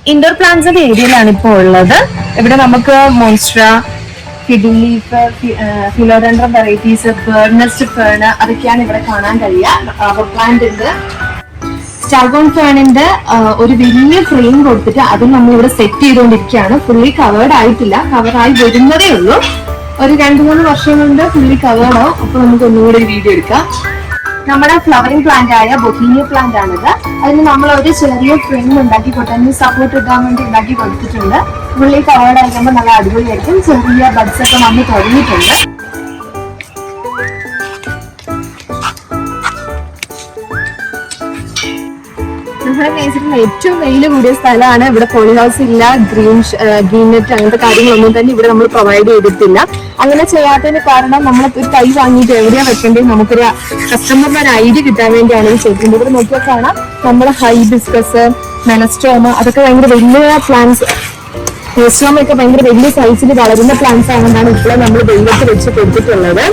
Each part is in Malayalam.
ഇൻഡോർ പ്ലാന്റ്സിന്റെ ഏരിയയിലാണ് ഇപ്പോൾ ഉള്ളത്. ഇവിടെ നമുക്ക് monstera, fiddle leaf, philodendron varieties, bird nest fern അതൊക്കെയാണ് ഇവിടെ കാണാൻ കഴിയുക. റബ്ബർ പ്ലാന്റ് ഉണ്ട്. സ്റ്റാർഗോൺ ഫേണിന്റെ ഒരു വലിയ ഫ്രെയിം കൊടുത്തിട്ട് അത് നമ്മൾ ഇവിടെ സെറ്റ് ചെയ്തുകൊണ്ടിരിക്കുകയാണ്. ഫുള്ളി കവേർഡ് ആയിട്ടില്ല, കവറായി വരുന്നതേ ഉള്ളൂ. ഒരു 2-3 വർഷം കൊണ്ട് ഫുള്ളി കവേർഡ് ആവും. അപ്പൊ നമുക്ക് ഒന്നുകൂടി ഒരു വീഡിയോ എടുക്കാം. നമ്മുടെ ഫ്ലവറിംഗ് പ്ലാന്റ് ആയ ബൊഹീനിയ പ്ലാന്റ് ആണിത്. അതിന് നമ്മൾ ഒരു ചെറിയ ഫ്രെയിം ഉണ്ടാക്കി കൊടുത്തു, സപ്പോർട്ട് ഇടാൻ വേണ്ടി ഉണ്ടാക്കി കൊടുത്തിട്ടുണ്ട്. ഫുള്ളി കവേർഡ് ആയിരിക്കുമ്പോൾ നല്ല അടിപൊളിയായിരിക്കും. ചെറിയ ബഡ്സ് ഒക്കെ വന്ന് തുടങ്ങിയിട്ടുണ്ട്. നമ്മുടെ നേച്ചറിൽ ഏറ്റവും വെയിൽ കൂടിയ സ്ഥലമാണ്. ഇവിടെ പോളി ഹൗസ് ഇല്ല, ഗ്രീൻ നെറ്റ് അങ്ങനത്തെ കാര്യങ്ങളൊന്നും തന്നെ ഇവിടെ നമ്മൾ പ്രൊവൈഡ് ചെയ്തിട്ടില്ല. അങ്ങനെ ചെയ്യാത്തതിന് കാരണം നമ്മൾ ഒരു തൈ വാങ്ങിയിട്ട് എവിടെയാ വെക്കേണ്ടത് നമുക്കൊരു കസ്റ്റമറിന് ഒരു ഐഡിയ കിട്ടാൻ വേണ്ടിയാണ് ഇത് ചെയ്തിട്ടുണ്ട്. ഇവിടെ നോക്കിയാൽ കാണാം നമ്മുടെ ഹൈബിസ്കസ്, മെലസ്ട്രോമ അതൊക്കെ ഭയങ്കര വലിയ പ്ലാന്റ്സ്, മെലസ്ട്രോമയൊക്കെ ഭയങ്കര വലിയ സൈസിൽ വളരുന്ന പ്ലാന്റ്സ് ആണെന്നാണ് ഇപ്പോൾ നമ്മൾ വെയിലത്ത് വെച്ച് കൊടുത്തിട്ടുള്ളത്.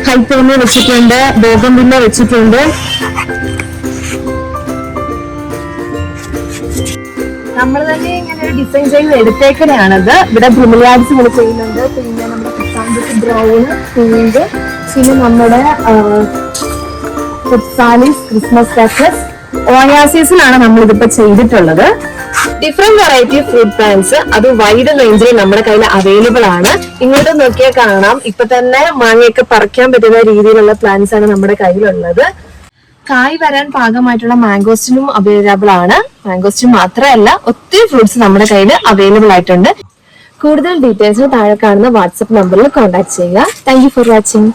ഹൈപ്പോമ വെച്ചിട്ടുണ്ട്, ബോഗൻവില്ല വെച്ചിട്ടുണ്ട്. നമ്മൾ തന്നെ ഇങ്ങനെ ഒരു ഡിസൈൻ ചെയ്ത് എടുത്തേക്കണെയാണത്. ഇവിടെ ബ്രിമിലിയാഡ്സ് നമ്മൾ ചെയ്യുന്നുണ്ട്. പിന്നെ നമ്മുടെ പിസ്താമ്പസ് ബ്രൗൺ, പിങ്ക്, പിന്നെ നമ്മുടെ ഫുട്സാലിസ്, ക്രിസ്മസ് കാക്ടസ്, ഓയാസിസിലാണ് നമ്മൾ ഇതിപ്പോ ചെയ്തിട്ടുള്ളത്. ഡിഫറെന്റ് വെറൈറ്റി ഫ്രൂട്ട് പ്ലാന്റ്സ് അത് വൈഡ് റേഞ്ചിൽ നമ്മുടെ കയ്യിൽ അവൈലബിൾ ആണ്. ഇങ്ങോട്ട് നോക്കിയാൽ കാണാം, ഇപ്പൊ തന്നെ മാങ്ങയൊക്കെ പറിക്കാൻ പറ്റുന്ന രീതിയിലുള്ള പ്ലാന്റ്സ് ആണ് നമ്മുടെ കയ്യിലുള്ളത്. കായ് വരാൻ പാകമായിട്ടുള്ള മാംഗോസ്റ്റിനും അവൈലബിൾ ആണ്. മാംഗോസ്റ്റിൻ മാത്രമല്ല, ഒത്തിരി ഫ്രൂട്ട്സ് നമ്മുടെ കയ്യിൽ അവൈലബിൾ ആയിട്ടുണ്ട്. കൂടുതൽ ഡീറ്റെയിൽസ് താഴെ കാണുന്ന വാട്സ്ആപ്പ് നമ്പറിൽ കോൺടാക്ട് ചെയ്യുക. Thank you for watching.